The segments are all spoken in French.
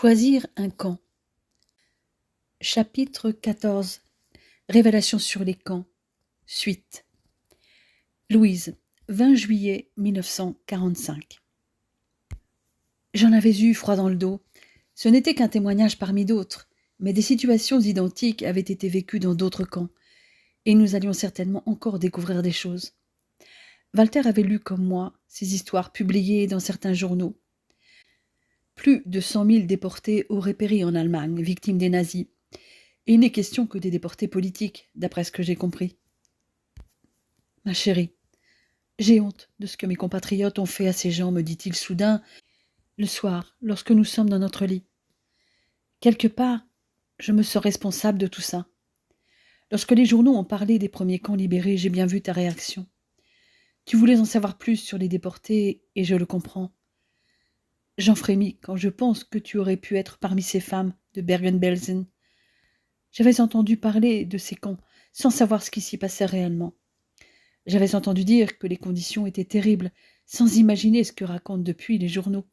Choisir un camp. Chapitre 14. Révélation sur les camps. Suite. Louise, 20 juillet 1945. J'en avais eu froid dans le dos. Ce n'était qu'un témoignage parmi d'autres, mais des situations identiques avaient été vécues dans d'autres camps, et nous allions certainement encore découvrir des choses. Walter avait lu comme moi ces histoires publiées dans certains journaux. Plus de 100 000 déportés auraient péri en Allemagne, victimes des nazis. Et il n'est question que des déportés politiques, d'après ce que j'ai compris. Ma chérie, j'ai honte de ce que mes compatriotes ont fait à ces gens, me dit-il soudain, le soir, lorsque nous sommes dans notre lit. Quelque part, je me sens responsable de tout ça. Lorsque les journaux ont parlé des premiers camps libérés, j'ai bien vu ta réaction. Tu voulais en savoir plus sur les déportés, et je le comprends. J'en frémis quand je pense que tu aurais pu être parmi ces femmes de Bergen-Belsen. J'avais entendu parler de ces camps, sans savoir ce qui s'y passait réellement. J'avais entendu dire que les conditions étaient terribles, sans imaginer ce que racontent depuis les journaux.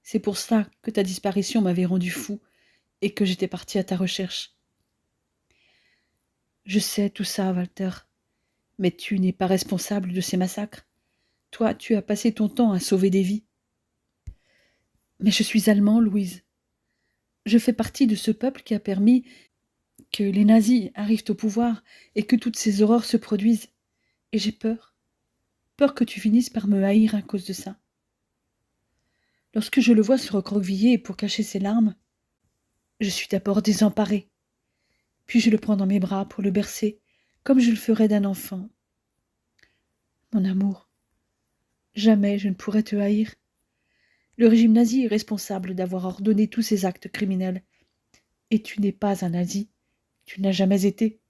C'est pour cela que ta disparition m'avait rendu fou, et que j'étais parti à ta recherche. Je sais tout ça, Walter, mais tu n'es pas responsable de ces massacres. Toi, tu as passé ton temps à sauver des vies. Mais je suis allemand, Louise. Je fais partie de ce peuple qui a permis que les nazis arrivent au pouvoir et que toutes ces horreurs se produisent. Et j'ai peur. Peur que tu finisses par me haïr à cause de ça. Lorsque je le vois se recroqueviller pour cacher ses larmes, je suis d'abord désemparée. Puis je le prends dans mes bras pour le bercer, comme je le ferais d'un enfant. Mon amour, jamais je ne pourrais te haïr. Le régime nazi est responsable d'avoir ordonné tous ces actes criminels. Et tu n'es pas un nazi. Tu n'as jamais été.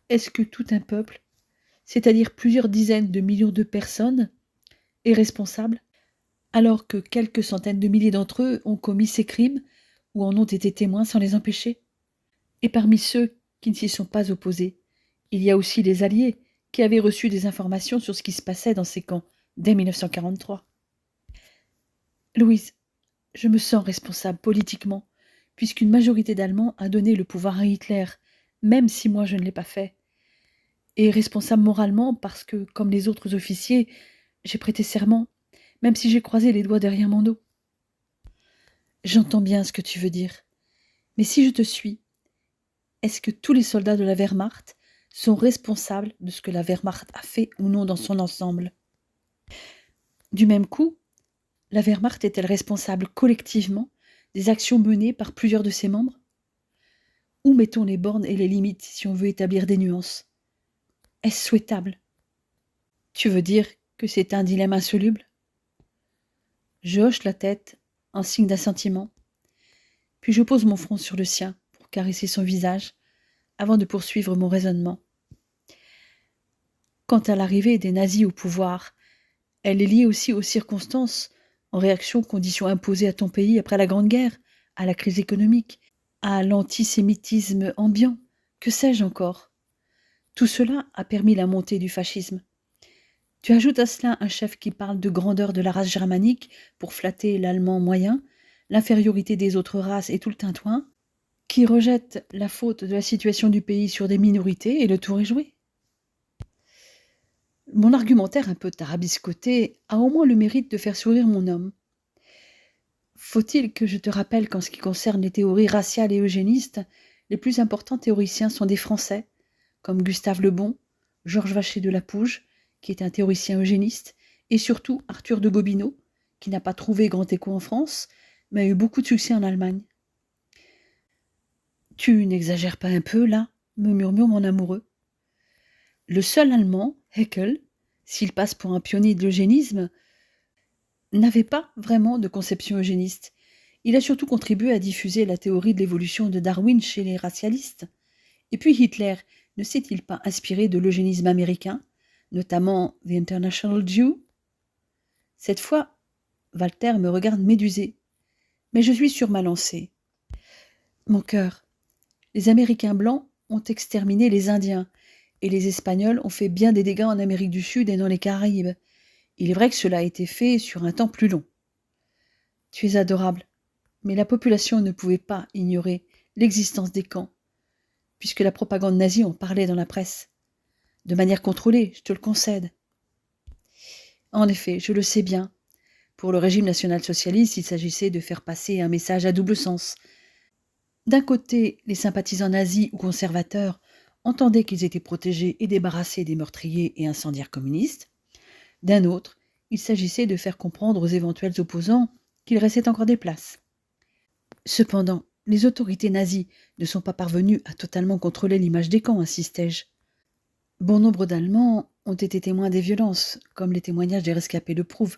Est-ce que tout un peuple, c'est-à-dire plusieurs dizaines de millions de personnes, est responsable, alors que quelques centaines de milliers d'entre eux ont commis ces crimes ou en ont été témoins sans les empêcher? Et parmi ceux qui ne s'y sont pas opposés, il y a aussi les Alliés qui avaient reçu des informations sur ce qui se passait dans ces camps dès 1943. Louise, je me sens responsable politiquement, puisqu'une majorité d'Allemands a donné le pouvoir à Hitler, même si moi je ne l'ai pas fait. Et responsable moralement parce que, comme les autres officiers, j'ai prêté serment, même si j'ai croisé les doigts derrière mon dos. J'entends bien ce que tu veux dire. Mais si je te suis, est-ce que tous les soldats de la Wehrmacht sont responsables de ce que la Wehrmacht a fait ou non dans son ensemble? Du même coup, la Wehrmacht est-elle responsable collectivement des actions menées par plusieurs de ses membres? Où mettons les bornes et les limites si on veut établir des nuances? Est-ce souhaitable? Tu veux dire que c'est un dilemme insoluble? Je hoche la tête en signe d'assentiment, puis je pose mon front sur le sien pour caresser son visage avant de poursuivre mon raisonnement. Quant à l'arrivée des nazis au pouvoir, elle est liée aussi aux circonstances, en réaction aux conditions imposées à ton pays après la Grande Guerre, à la crise économique, à l'antisémitisme ambiant, que sais-je encore. Tout cela a permis la montée du fascisme. Tu ajoutes à cela un chef qui parle de grandeur de la race germanique pour flatter l'allemand moyen, l'infériorité des autres races et tout le tintouin, qui rejette la faute de la situation du pays sur des minorités et le tour est joué. Mon argumentaire un peu tarabiscoté a au moins le mérite de faire sourire mon homme. Faut-il que je te rappelle qu'en ce qui concerne les théories raciales et eugénistes, les plus importants théoriciens sont des Français, comme Gustave Le Bon, Georges Vacher de la Pouge, qui est un théoricien eugéniste, et surtout Arthur de Gobineau, qui n'a pas trouvé grand écho en France, mais a eu beaucoup de succès en Allemagne. « Tu n'exagères pas un peu, là ?» me murmure mon amoureux. Le seul Allemand, Haeckel, s'il passe pour un pionnier de l'eugénisme, n'avait pas vraiment de conception eugéniste. Il a surtout contribué à diffuser la théorie de l'évolution de Darwin chez les racialistes. Et puis Hitler ne s'est-il pas inspiré de l'eugénisme américain, notamment The International Jew? Cette fois, Walter me regarde médusé, mais je suis sur ma lancée. Mon cœur, les Américains blancs ont exterminé les Indiens, et les Espagnols ont fait bien des dégâts en Amérique du Sud et dans les Caraïbes. Il est vrai que cela a été fait sur un temps plus long. Tu es adorable. Mais la population ne pouvait pas ignorer l'existence des camps, puisque la propagande nazie en parlait dans la presse. De manière contrôlée, je te le concède. En effet, je le sais bien. Pour le régime national-socialiste, il s'agissait de faire passer un message à double sens. D'un côté, les sympathisants nazis ou conservateurs entendaient qu'ils étaient protégés et débarrassés des meurtriers et incendiaires communistes. D'un autre, il s'agissait de faire comprendre aux éventuels opposants qu'il restait encore des places. Cependant, les autorités nazies ne sont pas parvenues à totalement contrôler l'image des camps, insistai-je. Bon nombre d'Allemands ont été témoins des violences, comme les témoignages des rescapés le prouvent.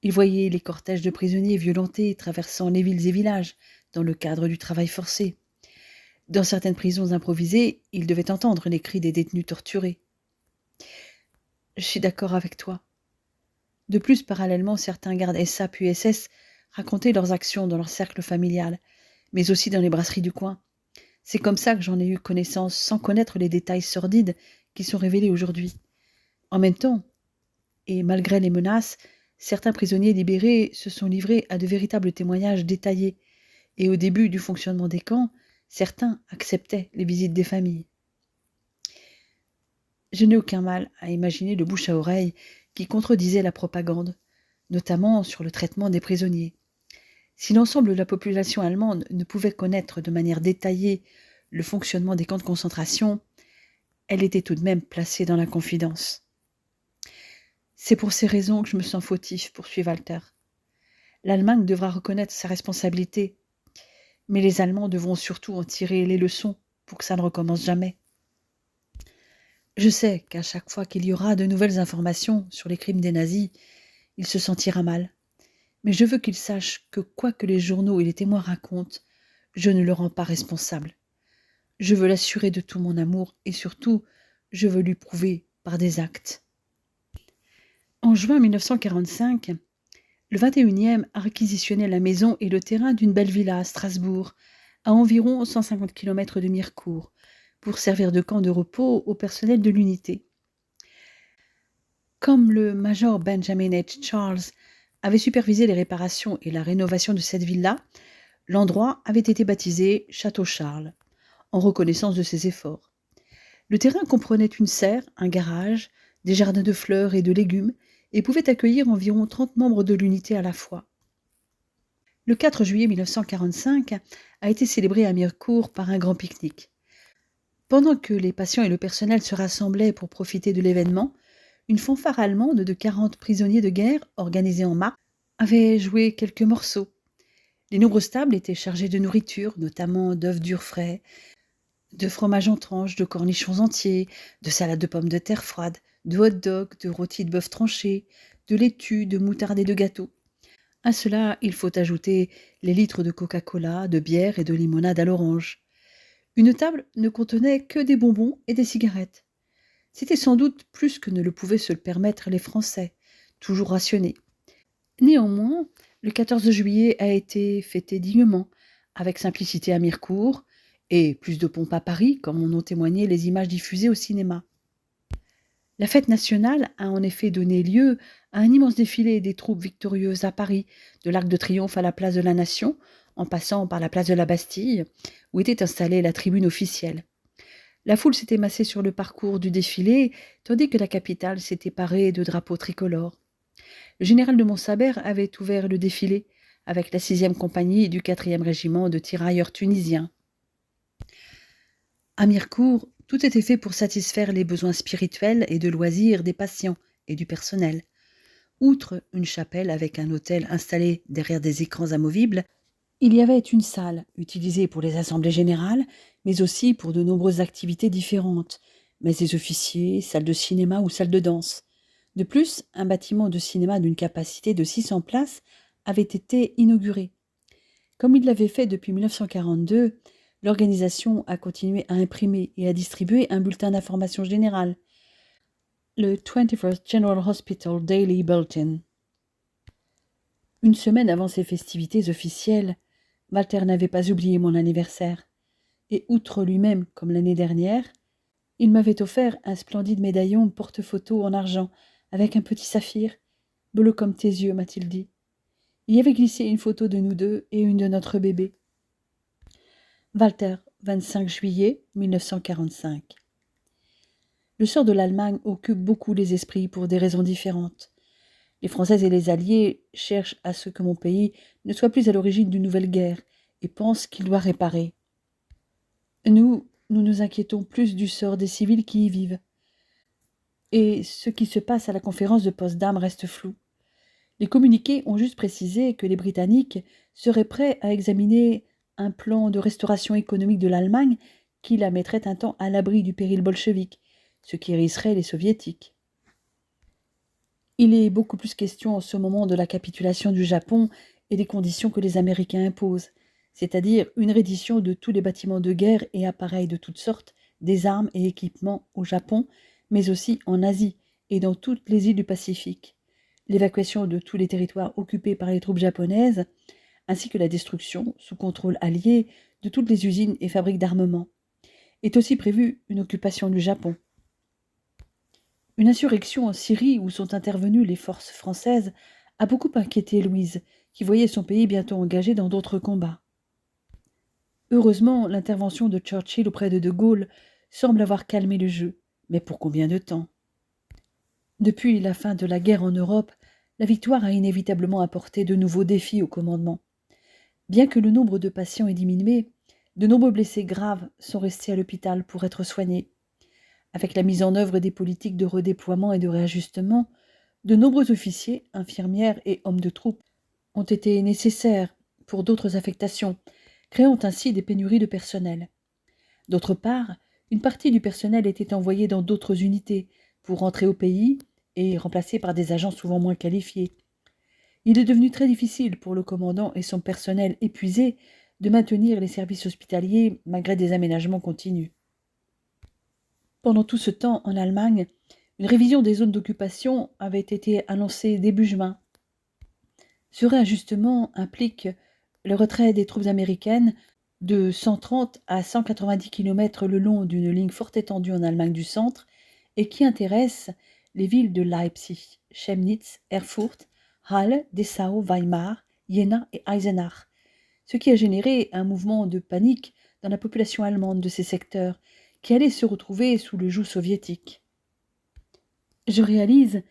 Ils voyaient les cortèges de prisonniers violentés traversant les villes et villages dans le cadre du travail forcé. Dans certaines prisons improvisées, ils devaient entendre les cris des détenus torturés. Je suis d'accord avec toi. De plus, parallèlement, certains gardes SA puis SS racontaient leurs actions dans leur cercle familial, mais aussi dans les brasseries du coin. C'est comme ça que j'en ai eu connaissance, sans connaître les détails sordides qui sont révélés aujourd'hui. En même temps, et malgré les menaces, certains prisonniers libérés se sont livrés à de véritables témoignages détaillés, et au début du fonctionnement des camps, certains acceptaient les visites des familles. Je n'ai aucun mal à imaginer le bouche à oreille qui contredisait la propagande, notamment sur le traitement des prisonniers. Si l'ensemble de la population allemande ne pouvait connaître de manière détaillée le fonctionnement des camps de concentration, elle était tout de même placée dans la confidence. C'est pour ces raisons que je me sens fautif, poursuit Walter. L'Allemagne devra reconnaître sa responsabilité, mais les Allemands devront surtout en tirer les leçons pour que ça ne recommence jamais. Je sais qu'à chaque fois qu'il y aura de nouvelles informations sur les crimes des nazis, il se sentira mal. Mais je veux qu'il sache que quoi que les journaux et les témoins racontent, je ne le rends pas responsable. Je veux l'assurer de tout mon amour et surtout, je veux lui prouver par des actes. En juin 1945, le 21e a réquisitionné la maison et le terrain d'une belle villa à Strasbourg, à environ 150 km de Mirecourt, pour servir de camp de repos au personnel de l'unité. Comme le major Benjamin H. Charles avait supervisé les réparations et la rénovation de cette villa, l'endroit avait été baptisé Château Charles, en reconnaissance de ses efforts. Le terrain comprenait une serre, un garage, des jardins de fleurs et de légumes, et pouvait accueillir environ 30 membres de l'unité à la fois. Le 4 juillet 1945 a été célébré à Mirecourt par un grand pique-nique. Pendant que les patients et le personnel se rassemblaient pour profiter de l'événement, une fanfare allemande de 40 prisonniers de guerre, organisée en mars, avait joué quelques morceaux. Les nombreuses tables étaient chargées de nourriture, notamment d'œufs durs frais, de fromage en tranches, de cornichons entiers, de salade de pommes de terre froides, de hot-dogs, de rôtis de bœuf tranché, de laitue, de moutarde et de gâteaux. À cela, il faut ajouter les litres de Coca-Cola, de bière et de limonade à l'orange. Une table ne contenait que des bonbons et des cigarettes. C'était sans doute plus que ne le pouvaient se le permettre les Français, toujours rationnés. Néanmoins, le 14 juillet a été fêté dignement, avec simplicité à Mirecourt, et plus de pompe à Paris, comme en ont témoigné les images diffusées au cinéma. La fête nationale a en effet donné lieu à un immense défilé des troupes victorieuses à Paris, de l'Arc de Triomphe à la place de la Nation, en passant par la place de la Bastille, où était installée la tribune officielle. La foule s'était massée sur le parcours du défilé, tandis que la capitale s'était parée de drapeaux tricolores. Le général de Montsabert avait ouvert le défilé avec la 6e compagnie du 4e régiment de tirailleurs tunisiens. À Mirecourt, tout était fait pour satisfaire les besoins spirituels et de loisirs des patients et du personnel. Outre une chapelle avec un autel installé derrière des écrans amovibles, il y avait une salle utilisée pour les assemblées générales, mais aussi pour de nombreuses activités différentes, messes des officiers, salles de cinéma ou salles de danse. De plus, un bâtiment de cinéma d'une capacité de 600 places avait été inauguré. Comme il l'avait fait depuis 1942, l'organisation a continué à imprimer et à distribuer un bulletin d'information générale, le 21st General Hospital Daily Bulletin. Une semaine avant ces festivités officielles, Walter n'avait pas oublié mon anniversaire, et outre lui-même, comme l'année dernière, il m'avait offert un splendide médaillon porte-photo en argent avec un petit saphir, bleu comme tes yeux, m'a-t-il dit. y avait glissé une photo de nous deux et une de notre bébé. Walter, 25 juillet 1945. Le sort de l'Allemagne occupe beaucoup les esprits pour des raisons différentes. Les Français et les Alliés cherchent à ce que mon pays ne soit plus à l'origine d'une nouvelle guerre et pensent qu'il doit réparer. Nous nous inquiétons plus du sort des civils qui y vivent. Et ce qui se passe à la conférence de Potsdam reste flou. Les communiqués ont juste précisé que les Britanniques seraient prêts à examiner un plan de restauration économique de l'Allemagne qui la mettrait un temps à l'abri du péril bolchevique, ce qui hérisserait les soviétiques. Il est beaucoup plus question en ce moment de la capitulation du Japon et des conditions que les Américains imposent, c'est-à-dire une reddition de tous les bâtiments de guerre et appareils de toutes sortes, des armes et équipements au Japon, mais aussi en Asie et dans toutes les îles du Pacifique, l'évacuation de tous les territoires occupés par les troupes japonaises, ainsi que la destruction, sous contrôle allié, de toutes les usines et fabriques d'armement. Est aussi prévue une occupation du Japon. Une insurrection en Syrie où sont intervenues les forces françaises a beaucoup inquiété Louise, qui voyait son pays bientôt engagé dans d'autres combats. Heureusement, l'intervention de Churchill auprès de Gaulle semble avoir calmé le jeu, mais pour combien de temps ? Depuis la fin de la guerre en Europe, la victoire a inévitablement apporté de nouveaux défis au commandement. Bien que le nombre de patients ait diminué, de nombreux blessés graves sont restés à l'hôpital pour être soignés. Avec la mise en œuvre des politiques de redéploiement et de réajustement, de nombreux officiers, infirmières et hommes de troupe ont été nécessaires pour d'autres affectations, créant ainsi des pénuries de personnel. D'autre part, une partie du personnel était envoyée dans d'autres unités pour rentrer au pays et remplacée par des agents souvent moins qualifiés. Il est devenu très difficile pour le commandant et son personnel épuisé de maintenir les services hospitaliers malgré des aménagements continus. Pendant tout ce temps, en Allemagne, une révision des zones d'occupation avait été annoncée début juin. Ce réajustement implique le retrait des troupes américaines de 130 à 190 km le long d'une ligne fort étendue en Allemagne du centre et qui intéresse les villes de Leipzig, Chemnitz, Erfurt, Halle, Dessau, Weimar, Jena et Eisenach, ce qui a généré un mouvement de panique dans la population allemande de ces secteurs, qui allait se retrouver sous le joug soviétique. Je réalise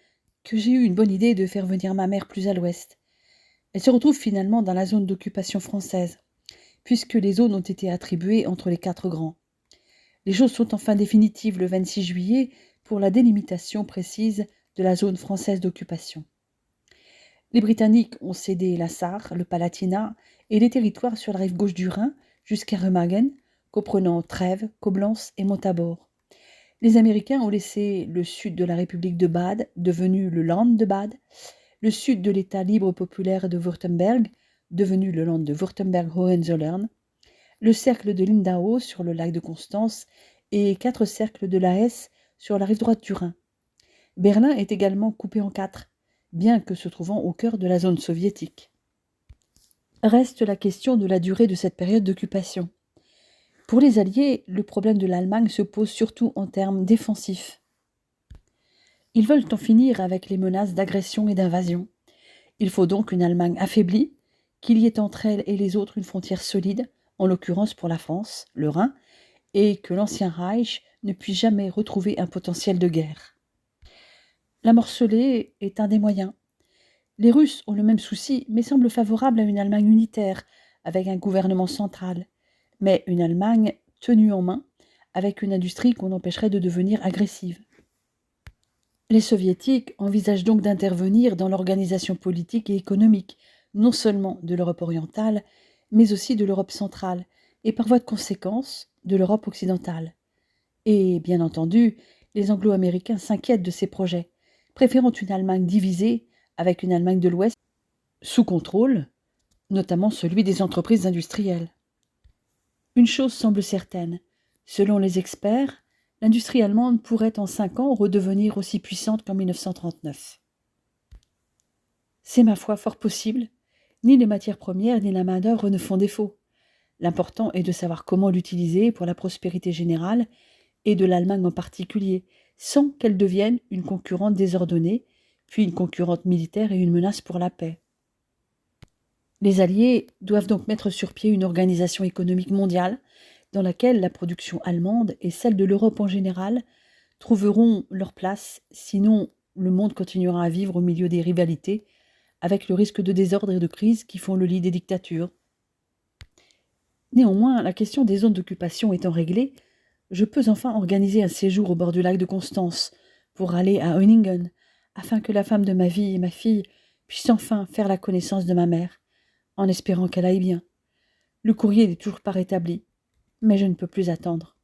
que j'ai eu une bonne idée de faire venir ma mère plus à l'ouest. Elle se retrouve finalement dans la zone d'occupation française, puisque les zones ont été attribuées entre les 4 grands. Les choses sont enfin définitives le 26 juillet pour la délimitation précise de la zone française d'occupation. Les Britanniques ont cédé la Sarre, le Palatinat et les territoires sur la rive gauche du Rhin jusqu'à Remagen, comprenant Trèves, Coblence et Montabor. Les Américains ont laissé le sud de la République de Bade, devenu le Land de Bade, le sud de l'État libre populaire de Württemberg, devenu le Land de Württemberg-Hohenzollern, le cercle de Lindau sur le lac de Constance et 4 cercles de la Hesse sur la rive droite du Rhin. Berlin est également coupé en 4, bien que se trouvant au cœur de la zone soviétique. Reste la question de la durée de cette période d'occupation. Pour les Alliés, le problème de l'Allemagne se pose surtout en termes défensifs. Ils veulent en finir avec les menaces d'agression et d'invasion. Il faut donc une Allemagne affaiblie, qu'il y ait entre elle et les autres une frontière solide, en l'occurrence pour la France, le Rhin, et que l'ancien Reich ne puisse jamais retrouver un potentiel de guerre. La morceler est un des moyens. Les Russes ont le même souci, mais semblent favorables à une Allemagne unitaire, avec un gouvernement central, mais une Allemagne tenue en main, avec une industrie qu'on empêcherait de devenir agressive. Les Soviétiques envisagent donc d'intervenir dans l'organisation politique et économique, non seulement de l'Europe orientale, mais aussi de l'Europe centrale, et par voie de conséquence, de l'Europe occidentale. Et, bien entendu, les Anglo-Américains s'inquiètent de ces projets, préférant une Allemagne divisée avec une Allemagne de l'Ouest sous contrôle, notamment celui des entreprises industrielles. Une chose semble certaine, selon les experts, l'industrie allemande pourrait en 5 ans redevenir aussi puissante qu'en 1939. C'est ma foi fort possible, ni les matières premières ni la main-d'œuvre ne font défaut. L'important est de savoir comment l'utiliser pour la prospérité générale et de l'Allemagne en particulier, sans qu'elle devienne une concurrente désordonnée, puis une concurrente militaire et une menace pour la paix. Les Alliés doivent donc mettre sur pied une organisation économique mondiale dans laquelle la production allemande et celle de l'Europe en général trouveront leur place, sinon le monde continuera à vivre au milieu des rivalités, avec le risque de désordre et de crise qui font le lit des dictatures. Néanmoins, la question des zones d'occupation étant réglée, je peux enfin organiser un séjour au bord du lac de Constance pour aller à Euningen, afin que la femme de ma vie et ma fille puissent enfin faire la connaissance de ma mère, en espérant qu'elle aille bien. Le courrier n'est toujours pas rétabli, mais je ne peux plus attendre.